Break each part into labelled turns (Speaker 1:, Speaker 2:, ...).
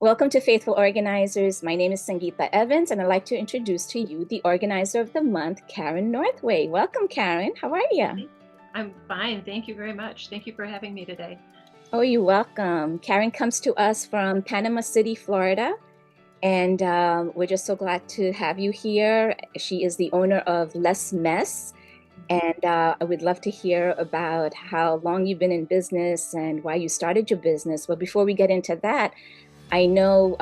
Speaker 1: Welcome to Faithful Organizers. My name is Sangeeta Evans, and I'd like to introduce to you the Organizer of the Month, Karen Northway. Welcome, Karen. How are you?
Speaker 2: I'm fine. Thank you very much. Thank you for having me today.
Speaker 1: Oh, you're welcome. Karen comes to us from Panama City, Florida, and we're just so glad to have you here. She is the owner of knlessmess, and I would love to hear about how long you've been in business and why you started your business. But before we get into that, I know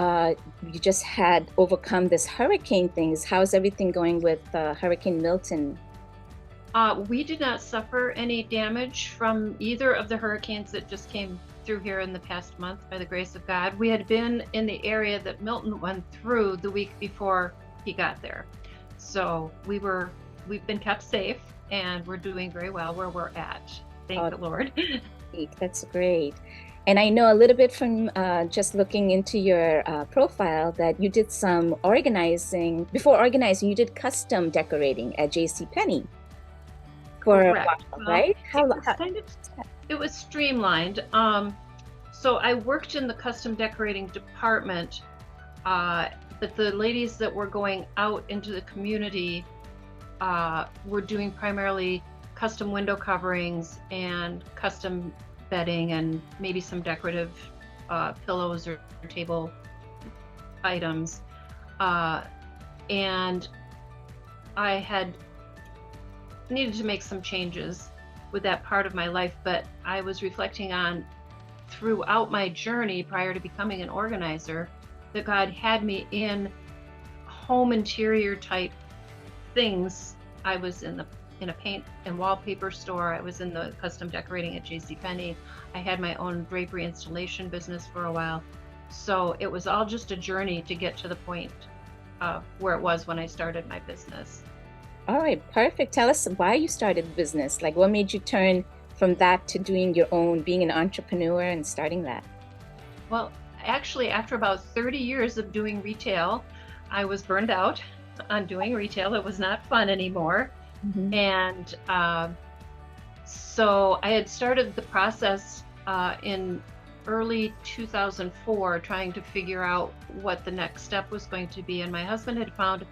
Speaker 1: you just had overcome this hurricane things. How's everything going with Hurricane Milton?
Speaker 2: We did not suffer any damage from either of the hurricanes that just came through here in the past month, by the grace of God. We had been in the area that Milton went through the week before he got there. So we've been kept safe, and we're doing very well where we're at. Thank the Lord.
Speaker 1: That's great. And I know a little bit from just looking into your profile that you did some organizing. Before organizing, you did custom decorating at JCPenney for a
Speaker 2: Correct.
Speaker 1: while, right?
Speaker 2: It was streamlined. So I worked in the custom decorating department, but the ladies that were going out into the community were doing primarily custom window coverings and custom bedding and maybe some decorative pillows or table items. And I had needed to make some changes with that part of my life, but I was reflecting on throughout my journey prior to becoming an organizer that God had me in home interior type things. I was in a paint and wallpaper store. I was in the custom decorating at JCPenney. I had my own drapery installation business for a while. So it was all just a journey to get to the point where it was when I started my business.
Speaker 1: All right, perfect. Tell us why you started the business. Like, what made you turn from that to doing your own, being an entrepreneur and starting that?
Speaker 2: Well, actually, after about 30 years of doing retail, I was burned out on doing retail. It was not fun anymore.
Speaker 1: Mm-hmm.
Speaker 2: And so I had started the process in early 2004, trying to figure out what the next step was going to be. And my husband had found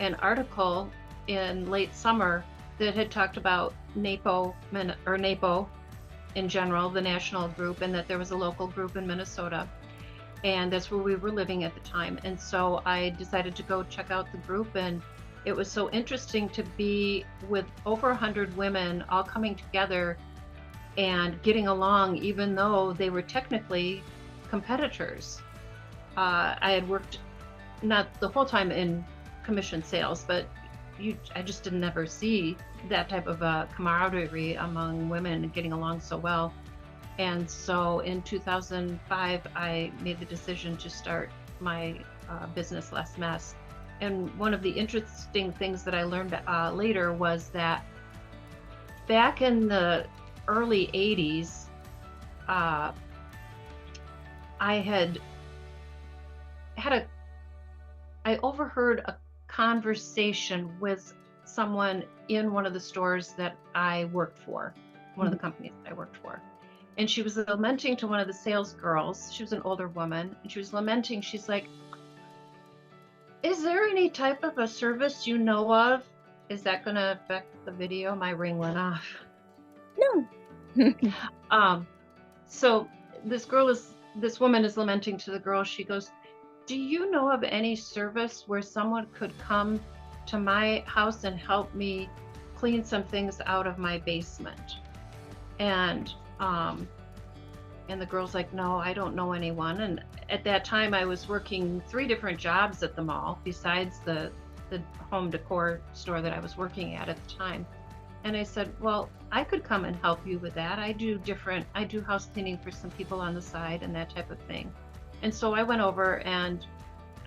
Speaker 2: an article in late summer that had talked about NAPO in general, the national group, and that there was a local group in Minnesota. And that's where we were living at the time. And so I decided to go check out the group, and it was so interesting to be with over 100 women all coming together and getting along, even though they were technically competitors. I had worked not the whole time in commission sales, but I just didn't ever see that type of camaraderie among women and getting along so well. And so in 2005, I made the decision to start my business, knlessmess. And one of the interesting things that I learned later was that back in the early 80s, I overheard a conversation with someone in one of the stores that I worked for, one of the companies that I worked for. And she was lamenting to one of the sales girls. She was an older woman, and she was lamenting. She's like, "Is there any type of a service you know of?" Is that going to affect the video? My ring went off.
Speaker 1: No.
Speaker 2: So this woman is lamenting to the girl. She goes, "Do you know of any service where someone could come to my house and help me clean some things out of my basement?" And the girl's like, "No, I don't know anyone." And at that time, I was working 3 different jobs at the mall besides the home decor store that I was working at the time. And I said, "Well, I could come and help you with that. I do house cleaning for some people on the side and that type of thing." And so I went over and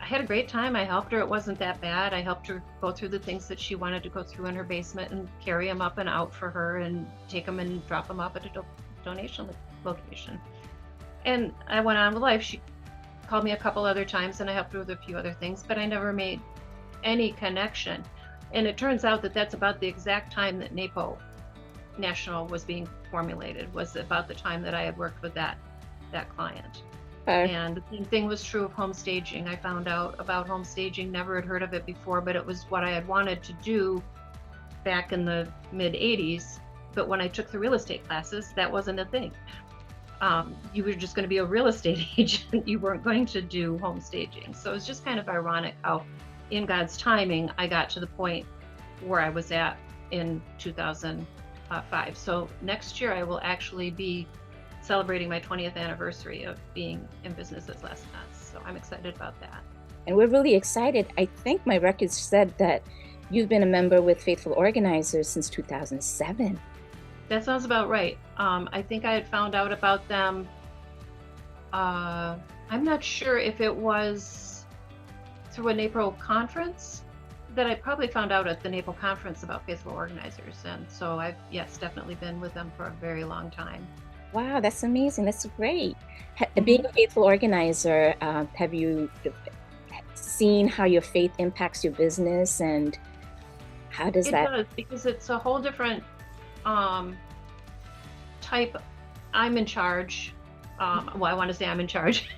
Speaker 2: I had a great time. I helped her. It wasn't that bad. I helped her go through the things that she wanted to go through in her basement and carry them up and out for her and take them and drop them off at a donation location. And I went on with life. She called me a couple other times and I helped her with a few other things, but I never made any connection. And it turns out that that's about the exact time that NAPO National was being formulated, was about the time that I had worked with that client.
Speaker 1: her.
Speaker 2: And the same thing was true of home staging. I found out about home staging, never had heard of it before, but it was what I had wanted to do back in the mid 80s. But when I took the real estate classes, that wasn't a thing. You were just going to be a real estate agent. You weren't going to do home staging. So it's just kind of ironic how in God's timing, I got to the point where I was at in 2005. So next year I will actually be celebrating my 20th anniversary of being in business as knlessmess. So I'm excited about that.
Speaker 1: And we're really excited. I think my records said that you've been a member with Faithful Organizers since 2007.
Speaker 2: That sounds about right. I think I had found out about them. I'm not sure if it was through a NAPO conference that I probably found out at the NAPO conference about Faithful Organizers. And so I've, yes, definitely been with them for a very long time.
Speaker 1: Wow, that's amazing. That's great. Being a Faithful Organizer, have you seen how your faith impacts your business, and how does that?
Speaker 2: It does, because it's a whole different type. I'm in charge. Well, I want to say I'm in charge,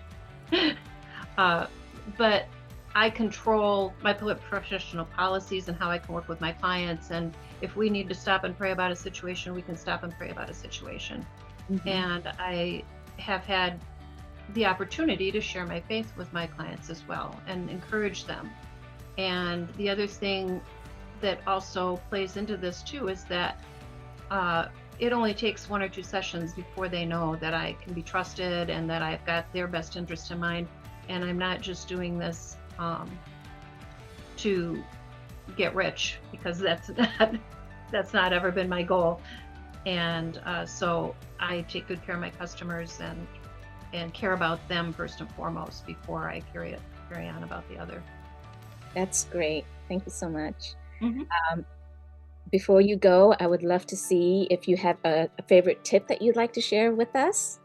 Speaker 2: but I control my professional policies and how I can work with my clients. And if we need to stop and pray about a situation, we can stop and pray about a situation. Mm-hmm. And I have had the opportunity to share my faith with my clients as well and encourage them. And the other thing that also plays into this too is that it only takes 1 or 2 sessions before they know that I can be trusted and that I've got their best interest in mind, and I'm not just doing this to get rich, because that's not ever been my goal. And so I take good care of my customers and care about them first and foremost before I carry on about the other.
Speaker 1: That's great. Thank you so much.
Speaker 2: Mm-hmm.
Speaker 1: Before you go, I would love to see if you have a favorite tip that you'd like to share with us.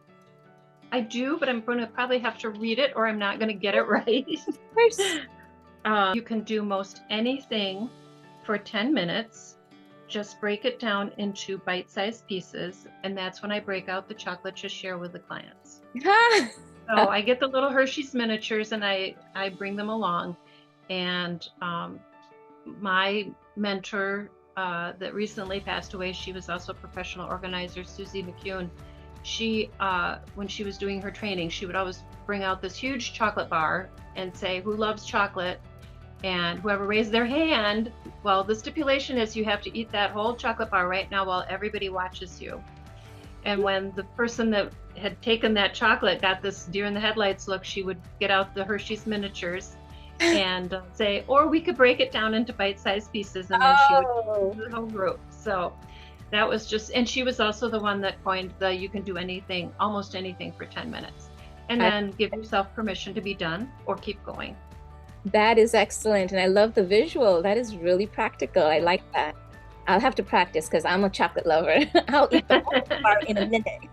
Speaker 2: I do, but I'm going to probably have to read it or I'm not going to get it right.
Speaker 1: Of course.
Speaker 2: You can do most anything for 10 minutes. Just break it down into bite-sized pieces. And that's when I break out the chocolate to share with the clients. So I get the little Hershey's miniatures and I bring them along. And my mentor that recently passed away, she was also a professional organizer, Susie McCune. She, when she was doing her training, she would always bring out this huge chocolate bar and say, "Who loves chocolate?" And whoever raised their hand, well, the stipulation is you have to eat that whole chocolate bar right now while everybody watches you. And when the person that had taken that chocolate got this deer in the headlights look, she would get out the Hershey's miniatures and say, or we could break it down into bite-sized pieces, and then she would do the whole group. So that was just, and she was also the one that coined the you can do anything, almost anything for 10 minutes. And then give yourself permission to be done or keep going.
Speaker 1: That is excellent. And I love the visual. That is really practical. I like that. I'll have to practice because I'm a chocolate lover. I'll eat the whole bar in a minute.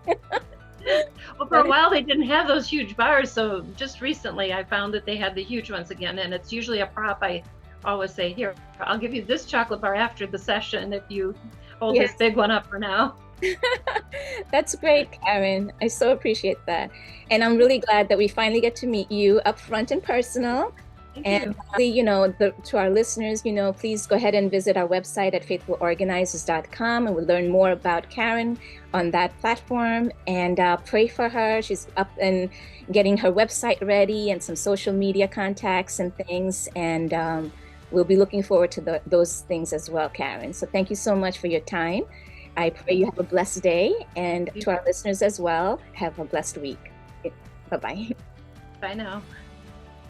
Speaker 2: Well, for a while they didn't have those huge bars, so just recently I found that they had the huge ones again, and it's usually a prop. I always say, here, I'll give you this chocolate bar after the session if you hold this big one up for now.
Speaker 1: That's great, Karen. I so appreciate that. And I'm really glad that we finally get to meet you up front and personal. And to our listeners, please go ahead and visit our website at faithfulorganizers.com, and we'll learn more about Karen on that platform, and pray for her. She's up and getting her website ready and some social media contacts and things. And we'll be looking forward to those things as well, Karen. So thank you so much for your time. I pray you have a blessed day, and to our listeners as well, have a blessed week. Bye-bye.
Speaker 2: Bye now.